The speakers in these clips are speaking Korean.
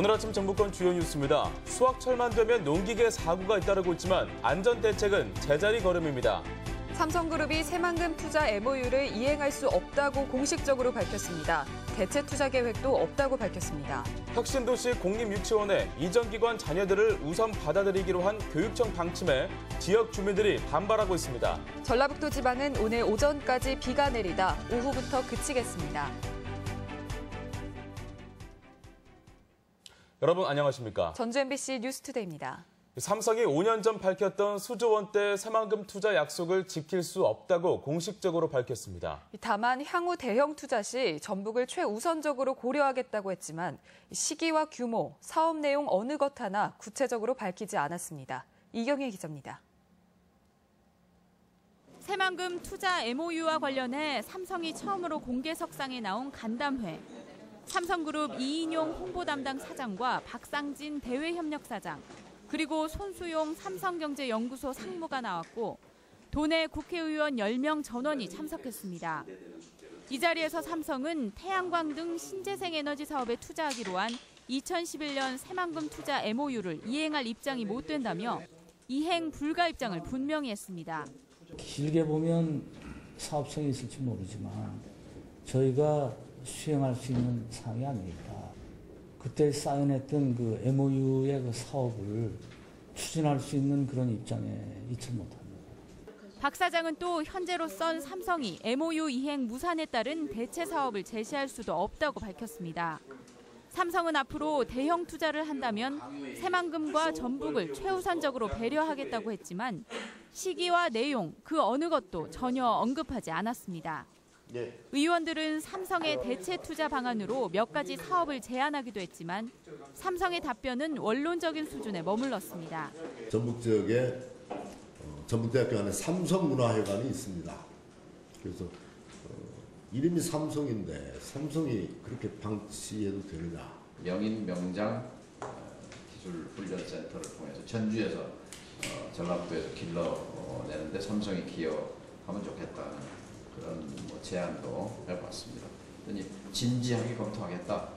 오늘 아침 정부권 주요 뉴스입니다. 수확철만 되면 농기계 사고가 잇따르고 있지만 안전대책은 제자리 걸음입니다. 삼성그룹이 새만금 투자 MOU를 이행할 수 없다고 공식적으로 밝혔습니다. 대체 투자 계획도 없다고 밝혔습니다. 혁신도시 공립유치원에 이전기관 자녀들을 우선 받아들이기로 한 교육청 방침에 지역 주민들이 반발하고 있습니다. 전라북도 지방은 오늘 오전까지 비가 내리다 오후부터 그치겠습니다. 여러분 안녕하십니까? 전주 MBC 뉴스투데이입니다. 삼성이 5년 전 밝혔던 수조 원대 새만금 투자 약속을 지킬 수 없다고 공식적으로 밝혔습니다. 다만 향후 대형 투자 시 전북을 최우선적으로 고려하겠다고 했지만 시기와 규모, 사업 내용 어느 것 하나 구체적으로 밝히지 않았습니다. 이경희 기자입니다. 새만금 투자 MOU와 관련해 삼성이 처음으로 공개석상에 나온 간담회. 삼성그룹 이인용 홍보 담당 사장과 박상진 대외협력사장, 그리고 손수용 삼성경제연구소 상무가 나왔고 도내 국회의원 10명 전원이 참석했습니다. 이 자리에서 삼성은 태양광 등 신재생 에너지 사업에 투자하기로 한 2011년 새만금 투자 MOU를 이행할 입장이 못 된다며 이행 불가 입장을 분명히 했습니다. 길게 보면 사업성이 있을지 모르지만 저희가 수행할 수 있는 사항이 아닙니다. 그때 사인했던 그 MOU의 그 사업을 추진할 수 있는 그런 입장에 있지 못합니다. 박 사장은 또 현재로선 삼성이 MOU 이행 무산에 따른 대체 사업을 제시할 수도 없다고 밝혔습니다. 삼성은 앞으로 대형 투자를 한다면 새만금과 전북을 최우선적으로 배려하겠다고 했지만 시기와 내용 그 어느 것도 전혀 언급하지 않았습니다. 의원들은 삼성의 대체 투자 방안으로 몇 가지 사업을 제안하기도 했지만 삼성의 답변은 원론적인 수준에 머물렀습니다. 전북 지역에 전북대학교 안에 삼성문화회관이 있습니다. 그래서 이름이 삼성인데 삼성이 그렇게 방치해도 되느냐. 명인 명장 기술훈련센터를 통해서 전주에서 전라북도에서 길러내는데 삼성이 기여하면 좋겠다는 그런 제안도 해봤습니다. 진지하게 검토하겠다.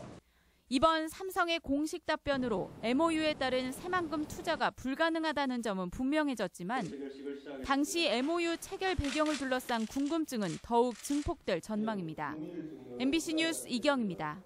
이번 삼성의 공식 답변으로 MOU에 따른 새만금 투자가 불가능하다는 점은 분명해졌지만 당시 MOU 체결 배경을 둘러싼 궁금증은 더욱 증폭될 전망입니다. MBC 뉴스 이경입니다.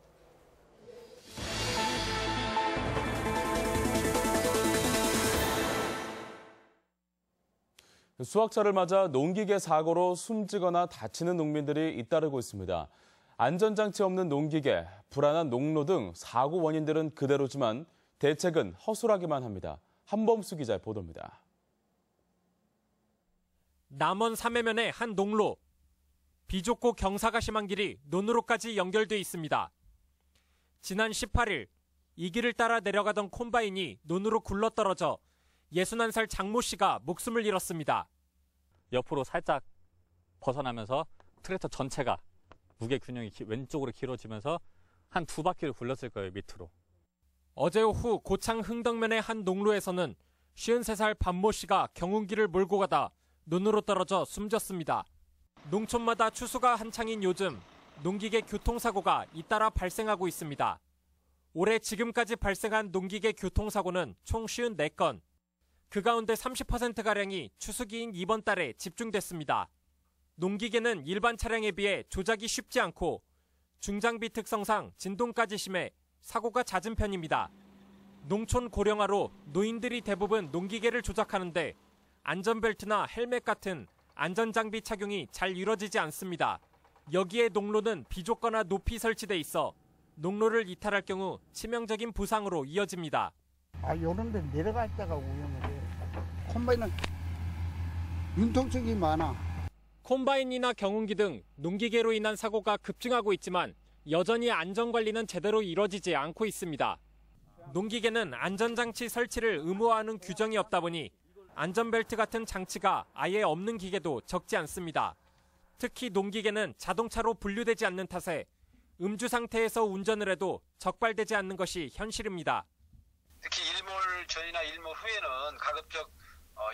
수확철을 맞아 농기계 사고로 숨지거나 다치는 농민들이 잇따르고 있습니다. 안전장치 없는 농기계, 불안한 농로 등 사고 원인들은 그대로지만 대책은 허술하기만 합니다. 한범수 기자의 보도입니다. 남원 삼해면의 한 농로. 비좁고 경사가 심한 길이 논으로까지 연결돼 있습니다. 지난 18일 이 길을 따라 내려가던 콤바인이 논으로 굴러떨어져 61살 장모 씨가 목숨을 잃었습니다. 옆으로 살짝 벗어나면서 트랙터 전체가 무게 균형이 왼쪽으로 길어지면서 한 2바퀴를 굴렀을 거예요, 밑으로. 어제 오후 고창 흥덕면의 한 농로에서는 53살 반모 씨가 경운기를 몰고 가다 논으로 떨어져 숨졌습니다. 농촌마다 추수가 한창인 요즘 농기계 교통사고가 잇따라 발생하고 있습니다. 올해 지금까지 발생한 농기계 교통사고는 총 54건. 그 가운데 30%가량이 추수기인 이번 달에 집중됐습니다. 농기계는 일반 차량에 비해 조작이 쉽지 않고 중장비 특성상 진동까지 심해 사고가 잦은 편입니다. 농촌 고령화로 노인들이 대부분 농기계를 조작하는데 안전벨트나 헬멧 같은 안전장비 착용이 잘 이루어지지 않습니다. 여기에 농로는 비좁거나 높이 설치돼 있어 농로를 이탈할 경우 치명적인 부상으로 이어집니다. 요런 데 내려갈 때가 위험해. 콤바인은 융통성이 많아. 콤바인이나 경운기 등 농기계로 인한 사고가 급증하고 있지만 여전히 안전관리는 제대로 이뤄지지 않고 있습니다. 농기계는 안전장치 설치를 의무화하는 규정이 없다 보니 안전벨트 같은 장치가 아예 없는 기계도 적지 않습니다. 특히 농기계는 자동차로 분류되지 않는 탓에 음주 상태에서 운전을 해도 적발되지 않는 것이 현실입니다. 특히 일몰 전이나 일몰 후에는 가급적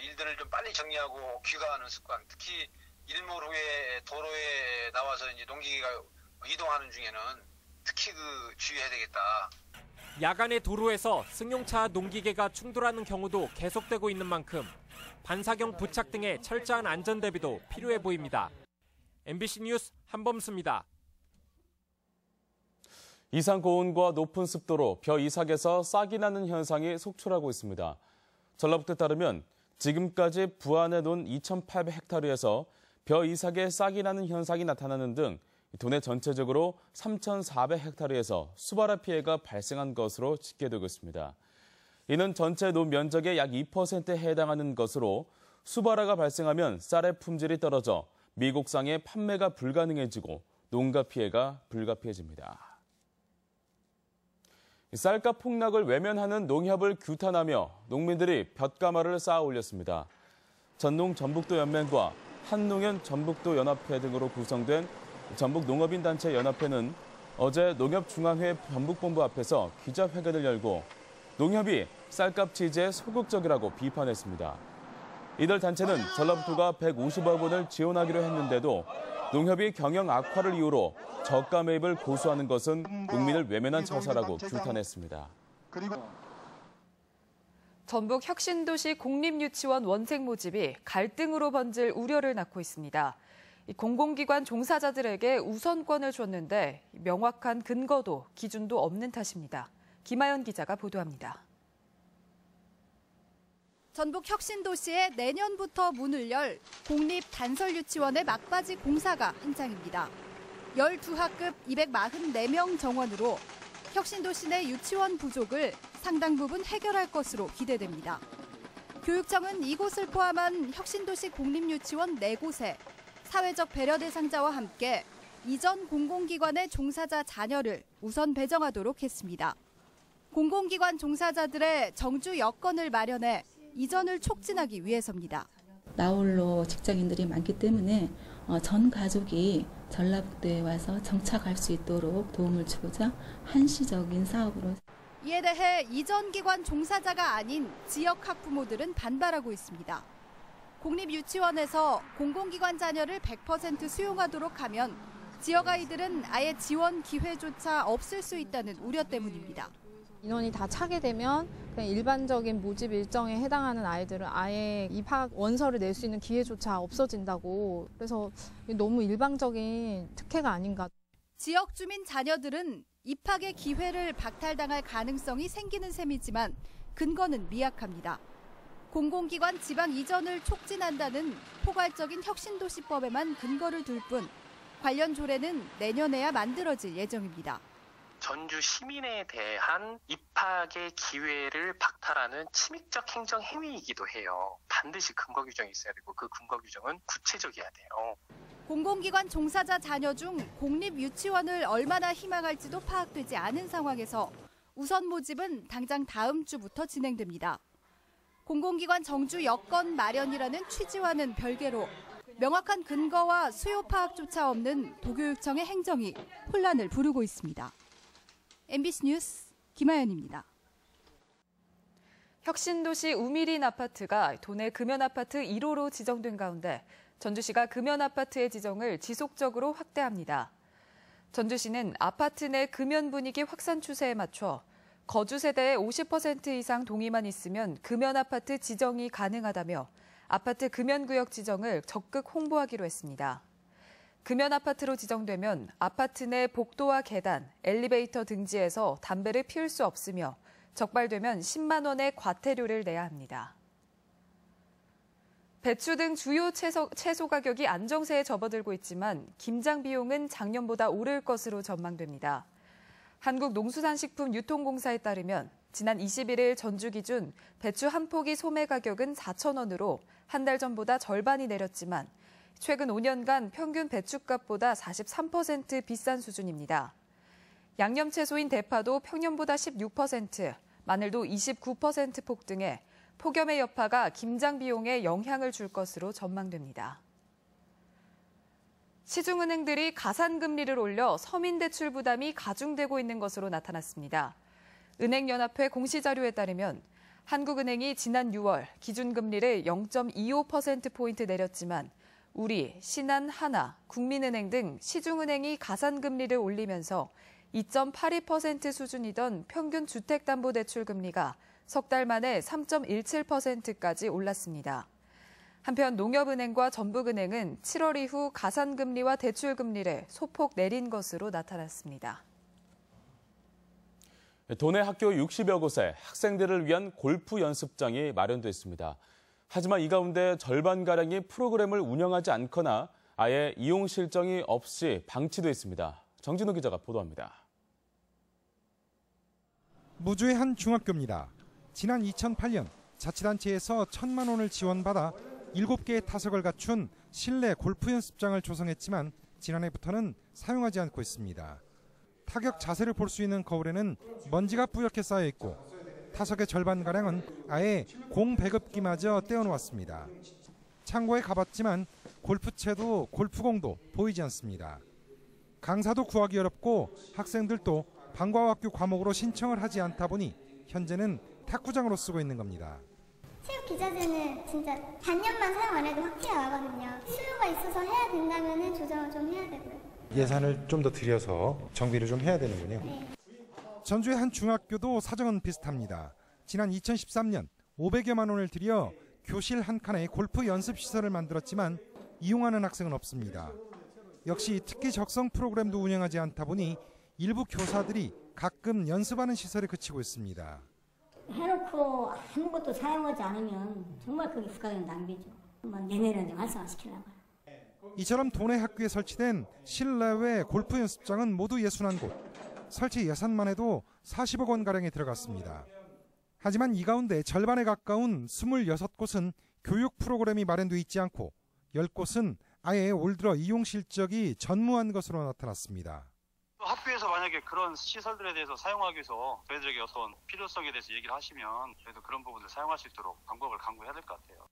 일들을 좀 빨리 정리하고 귀가하는 습관, 특히 일몰 후에 도로에 나와서 이제 농기계가 이동하는 중에는 특히 주의해야 되겠다. 야간에 도로에서 승용차와 농기계가 충돌하는 경우도 계속되고 있는 만큼 반사경 부착 등의 철저한 안전 대비도 필요해 보입니다. MBC 뉴스 한범수입니다. 이상 고온과 높은 습도로 벼 이삭에서 싹이 나는 현상이 속출하고 있습니다. 전라북도에 따르면 지금까지 부안에 논 2,800헥타르에서 벼 이삭에 싹이 나는 현상이 나타나는 등 도내 전체적으로 3,400헥타르에서 수발화 피해가 발생한 것으로 집계되고 있습니다. 이는 전체 논 면적의 약 2%에 해당하는 것으로 수발화가 발생하면 쌀의 품질이 떨어져 미국상의 판매가 불가능해지고 농가 피해가 불가피해집니다. 쌀값 폭락을 외면하는 농협을 규탄하며 농민들이 볏가마를 쌓아 올렸습니다. 전농 전북도연맹과 한농연 전북도연합회 등으로 구성된 전북농업인단체 연합회는 어제 농협중앙회 전북본부 앞에서 기자회견을 열고 농협이 쌀값 취지에 소극적이라고 비판했습니다. 이들 단체는 전라북도가 150억 원을 지원하기로 했는데도 농협이 경영 악화를 이유로 저가 매입을 고수하는 것은 농민을 외면한 처사라고 규탄했습니다. 전북 혁신도시 공립유치원 원생 모집이 갈등으로 번질 우려를 낳고 있습니다. 공공기관 종사자들에게 우선권을 줬는데 명확한 근거도 기준도 없는 탓입니다. 김하연 기자가 보도합니다. 전북 혁신도시에 내년부터 문을 열 공립단설유치원의 막바지 공사가 한창입니다. 12학급 244명 정원으로 혁신도시 내 유치원 부족을 상당 부분 해결할 것으로 기대됩니다. 교육청은 이곳을 포함한 혁신도시 공립유치원 4곳에 사회적 배려 대상자와 함께 이전 공공기관의 종사자 자녀를 우선 배정하도록 했습니다. 공공기관 종사자들의 정주 여건을 마련해 이전을 촉진하기 위해서입니다. 나홀로 직장인들이 많기 때문에 전 가족이 전라북도에 와서 정착할 수 있도록 도움을 주고자 한시적인 사업으로. 이에 대해 이전 기관 종사자가 아닌 지역 학부모들은 반발하고 있습니다. 공립유치원에서 공공기관 자녀를 100% 수용하도록 하면 지역 아이들은 아예 지원 기회조차 없을 수 있다는 우려 때문입니다. 인원이 다 차게 되면 그냥 일반적인 모집 일정에 해당하는 아이들은 아예 입학 원서를 낼 수 있는 기회조차 없어진다고. 그래서 너무 일방적인 특혜가 아닌가. 지역 주민 자녀들은 입학의 기회를 박탈당할 가능성이 생기는 셈이지만 근거는 미약합니다. 공공기관 지방 이전을 촉진한다는 포괄적인 혁신도시법에만 근거를 둘 뿐 관련 조례는 내년에야 만들어질 예정입니다. 전주 시민에 대한 입학의 기회를 박탈하는 침입적 행정 행위이기도 해요. 반드시 근거 규정이 있어야 되고 그 근거 규정은 구체적이어야 돼요. 공공기관 종사자 자녀 중 공립유치원을 얼마나 희망할지도 파악되지 않은 상황에서 우선 모집은 당장 다음 주부터 진행됩니다. 공공기관 정주 여건 마련이라는 취지와는 별개로 명확한 근거와 수요 파악조차 없는 도교육청의 행정이 혼란을 부르고 있습니다. MBC 뉴스 김하연입니다. 혁신도시 우미린 아파트가 도내 금연아파트 1호로 지정된 가운데 전주시가 금연아파트의 지정을 지속적으로 확대합니다. 전주시는 아파트 내 금연 분위기 확산 추세에 맞춰 거주 세대의 50% 이상 동의만 있으면 금연아파트 지정이 가능하다며 아파트 금연구역 지정을 적극 홍보하기로 했습니다. 금연아파트로 지정되면 아파트 내 복도와 계단, 엘리베이터 등지에서 담배를 피울 수 없으며 적발되면 10만 원의 과태료를 내야 합니다. 배추 등 주요 채소 가격이 안정세에 접어들고 있지만 김장 비용은 작년보다 오를 것으로 전망됩니다. 한국농수산식품유통공사에 따르면 지난 21일 전주 기준 배추 한 포기 소매 가격은 4,000원으로 한 달 전보다 절반이 내렸지만 최근 5년간 평균 배추값보다 43% 비싼 수준입니다. 양념채소인 대파도 평년보다 16%, 마늘도 29% 폭등해 폭염의 여파가 김장 비용에 영향을 줄 것으로 전망됩니다. 시중은행들이 가산금리를 올려 서민대출 부담이 가중되고 있는 것으로 나타났습니다. 은행연합회 공시자료에 따르면 한국은행이 지난 6월 기준금리를 0.25%포인트 내렸지만 우리, 신한, 하나, 국민은행 등 시중은행이 가산금리를 올리면서 2.82% 수준이던 평균 주택담보대출 금리가 석 달 만에 3.17%까지 올랐습니다. 한편 농협은행과 전북은행은 7월 이후 가산금리와 대출금리를 소폭 내린 것으로 나타났습니다. 도내 학교 60여 곳에 학생들을 위한 골프 연습장이 마련됐습니다. 하지만 이 가운데 절반가량이 프로그램을 운영하지 않거나 아예 이용 실정이 없이 방치돼 있습니다. 정진우 기자가 보도합니다. 무주의 한 중학교입니다. 지난 2008년 자치단체에서 1,000만 원을 지원받아 7개의 타석을 갖춘 실내 골프 연습장을 조성했지만 지난해부터는 사용하지 않고 있습니다. 타격 자세를 볼 수 있는 거울에는 먼지가 뿌옇게 쌓여 있고 타석의 절반가량은 아예 공 배급기마저 떼어놓았습니다. 창고에 가봤지만 골프채도 골프공도 보이지 않습니다. 강사도 구하기 어렵고 학생들도 방과학교 과목으로 신청을 하지 않다 보니 현재는 탁구장으로 쓰고 있는 겁니다. 체육 기자재는 진짜 반년만 사용 안 해도 확 티가 나거든요. 수요가 있어서 해야 된다면 조정을 좀 해야 되고요. 예산을 좀 더 들여서 정비를 좀 해야 되는군요. 네. 전주의 한 중학교도 사정은 비슷합니다. 지난 2013년 500여만 원을 들여 교실 한 칸에 골프 연습 시설을 만들었지만 이용하는 학생은 없습니다. 역시 특기 적성 프로그램도 운영하지 않다 보니 일부 교사들이 가끔 연습하는 시설에 그치고 있습니다. 해놓고 아무것도 사용하지 않으면 정말 그게 국가적 낭비죠. 내년에는 좀 활성화시키려고. 이처럼 도내 학교에 설치된 실내외 골프 연습장은 모두 61곳. 설치 예산만 해도 40억 원가량이 들어갔습니다. 하지만 이 가운데 절반에 가까운 26곳은 교육 프로그램이 마련돼 있지 않고 10곳은 아예 올 들어 이용 실적이 전무한 것으로 나타났습니다. 학교에서 만약에 그런 시설들에 대해서 사용하기 위해서 저희들에게 어떤 필요성에 대해서 얘기를 하시면 저희도 그런 부분을 사용할 수 있도록 방법을 강구해야 될 것 같아요.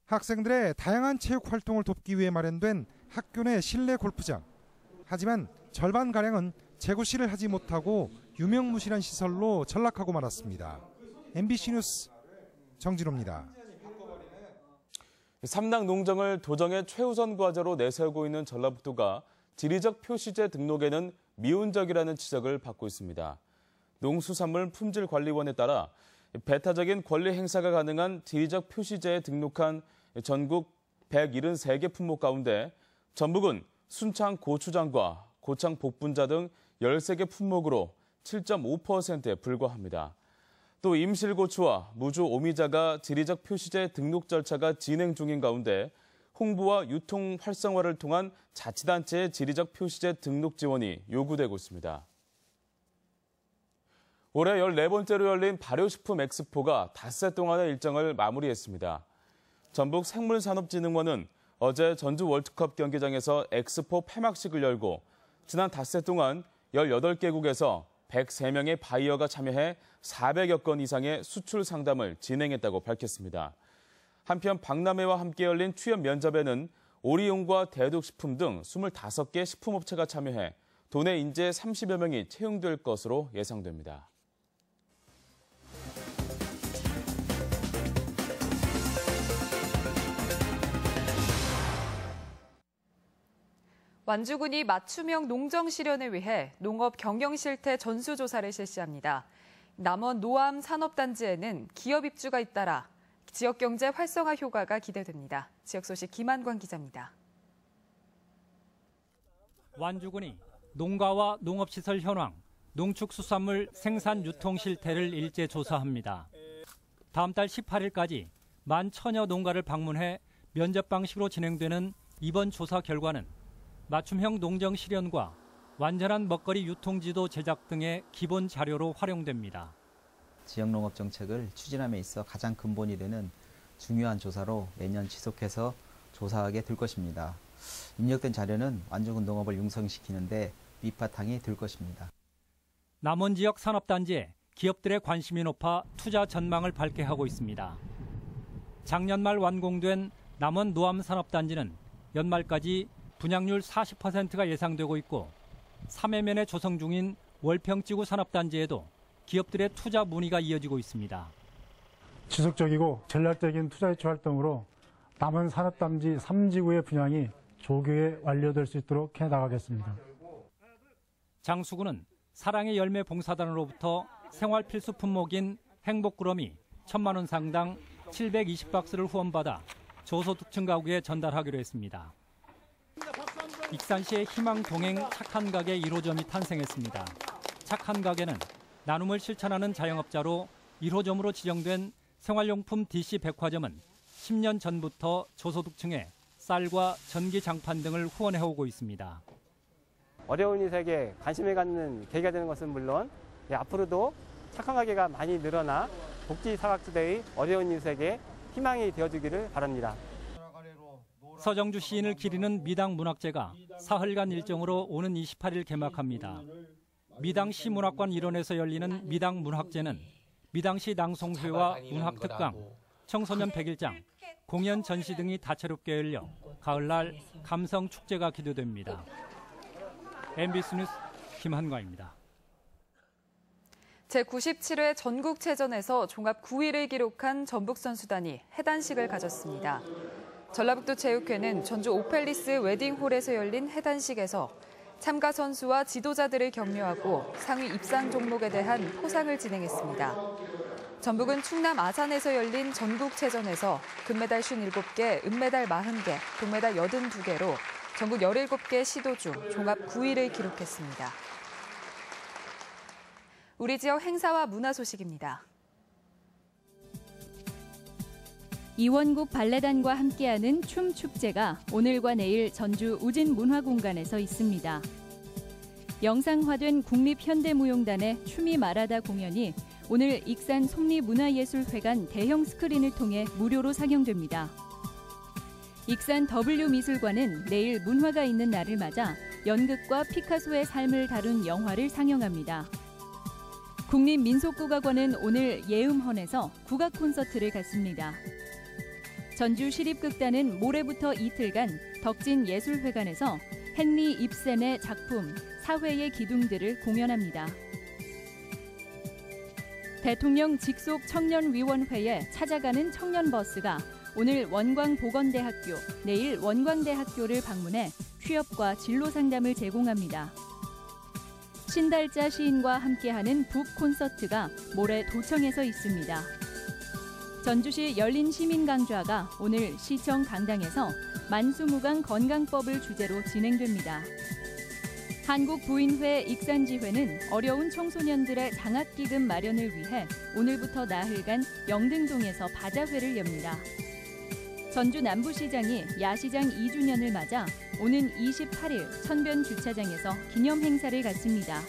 학생들의 다양한 체육 활동을 돕기 위해 마련된 학교 내 실내 골프장. 하지만 절반가량은 재구시를 하지 못하고 유명무실한 시설로 전락하고 말았습니다. MBC 뉴스 정진호입니다. 삼당 농정을 도정의 최우선 과제로 내세우고 있는 전라북도가 지리적 표시제 등록에는 미온적이라는 지적을 받고 있습니다. 농수산물 품질관리원에 따라 배타적인 권리 행사가 가능한 지리적 표시제에 등록한 전국 173개 품목 가운데 전북은 순창 고추장과 고창 복분자 등 13개 품목으로 7.5%에 불과합니다. 또 임실고추와 무주 오미자가 지리적 표시제 등록 절차가 진행 중인 가운데 홍보와 유통 활성화를 통한 자치단체의 지리적 표시제 등록 지원이 요구되고 있습니다. 올해 14번째로 열린 발효식품 엑스포가 닷새 동안의 일정을 마무리했습니다. 전북 생물산업진흥원은 어제 전주 월드컵 경기장에서 엑스포 폐막식을 열고 지난 닷새 동안 18개국에서 103명의 바이어가 참여해 400여 건 이상의 수출 상담을 진행했다고 밝혔습니다. 한편 박람회와 함께 열린 취업 면접에는 오리용과 대독식품 등 25개 식품업체가 참여해 도내 인재 30여 명이 채용될 것으로 예상됩니다. 완주군이 맞춤형 농정 실현을 위해 농업 경영 실태 전수조사를 실시합니다. 남원 노암 산업단지에는 기업 입주가 잇따라 지역 경제 활성화 효과가 기대됩니다. 지역 소식 김한광 기자입니다. 완주군이 농가와 농업시설 현황, 농축수산물 생산 유통 실태를 일제 조사합니다. 다음 달 18일까지 11,000여 농가를 방문해 면접 방식으로 진행되는 이번 조사 결과는 맞춤형 농정 실현과 완전한 먹거리 유통지도 제작 등의 기본 자료로 활용됩니다. 지역농업 정책을 추진함에 있어 가장 근본이 되는 중요한 조사로 매년 지속해서 조사하게 될 것입니다. 입력된 자료는 완주군 농업을 융성시키는 데 밑바탕이 될 것입니다. 남원 지역 산업단지에 기업들의 관심이 높아 투자 전망을 밝게 하고 있습니다. 작년 말 완공된 남원 노암 산업단지는 연말까지 분양률 40%가 예상되고 있고 3회면에 조성 중인 월평지구 산업단지에도 기업들의 투자 문의가 이어지고 있습니다. 지속적이고 전략적인 투자 유치 활동으로 남원 산업단지 3지구의 분양이 조기에 완료될 수 있도록 해나가겠습니다. 장수군은 사랑의 열매 봉사단으로부터 생활 필수 품목인 행복꾸러미 1,000만 원 상당 720박스를 후원받아 저소득층 가구에 전달하기로 했습니다. 익산시의 희망 동행 착한 가게 1호점이 탄생했습니다. 착한 가게는 나눔을 실천하는 자영업자로 1호점으로 지정된 생활용품 DC 백화점은 10년 전부터 저소득층에 쌀과 전기 장판 등을 후원해오고 있습니다. 어려운 이웃에게 관심을 갖는 계기가 되는 것은 물론 앞으로도 착한 가게가 많이 늘어나 복지 사각지대의 어려운 이웃에게 희망이 되어주기를 바랍니다. 서정주 시인을 기리는 미당 문학제가 사흘간 일정으로 오는 28일 개막합니다. 미당 시문학관 일원에서 열리는 미당 문학제는 미당시 낭송회와 문학특강, 청소년 100일장, 공연 전시 등이 다채롭게 열려 가을날 감성축제가 기대됩니다. MBC 뉴스 김한과입니다. 제97회 전국체전에서 종합 9위를 기록한 전북선수단이 해단식을 가졌습니다. 전라북도 체육회는 전주 오펠리스 웨딩홀에서 열린 해단식에서 참가 선수와 지도자들을 격려하고 상위 입상 종목에 대한 포상을 진행했습니다. 전북은 충남 아산에서 열린 전국체전에서 금메달 57개, 은메달 40개, 동메달 82개로 전국 17개 시도 중 종합 9위를 기록했습니다. 우리 지역 행사와 문화 소식입니다. 이원국 발레단과 함께하는 춤 축제가 오늘과 내일 전주 우진문화공간에서 있습니다. 영상화된 국립현대무용단의 춤이 말하다 공연이 오늘 익산 솜리문화예술회관 대형 스크린을 통해 무료로 상영됩니다. 익산 W미술관은 내일 문화가 있는 날을 맞아 연극과 피카소의 삶을 다룬 영화를 상영합니다. 국립민속국악원은 오늘 예음헌에서 국악 콘서트를 갖습니다. 전주시립극단은 모레부터 이틀간 덕진예술회관에서 헨리 입센의 작품 사회의 기둥들을 공연합니다. 대통령 직속 청년위원회에 찾아가는 청년버스가 오늘 원광보건대학교, 내일 원광대학교를 방문해 취업과 진로상담을 제공합니다. 신달자 시인과 함께하는 북콘서트가 모레 도청에서 있습니다. 전주시 열린시민강좌가 오늘 시청 강당에서 만수무강 건강법을 주제로 진행됩니다. 한국부인회 익산지회는 어려운 청소년들의 장학기금 마련을 위해 오늘부터 나흘간 영등동에서 바자회를 엽니다. 전주 남부시장이 야시장 2주년을 맞아 오는 28일 천변주차장에서 기념행사를 갖습니다.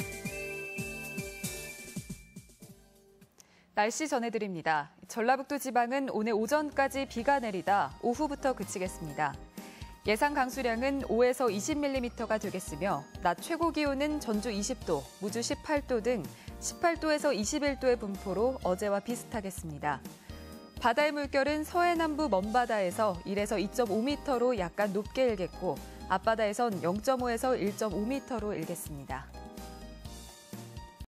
날씨 전해드립니다. 전라북도 지방은 오늘 오전까지 비가 내리다 오후부터 그치겠습니다. 예상 강수량은 5에서 20mm가 되겠으며 낮 최고 기온은 전주 20도, 무주 18도 등 18도에서 21도의 분포로 어제와 비슷하겠습니다. 바다의 물결은 서해남부 먼바다에서 1에서 2.5m로 약간 높게 일겠고 앞바다에선 0.5에서 1.5m로 일겠습니다.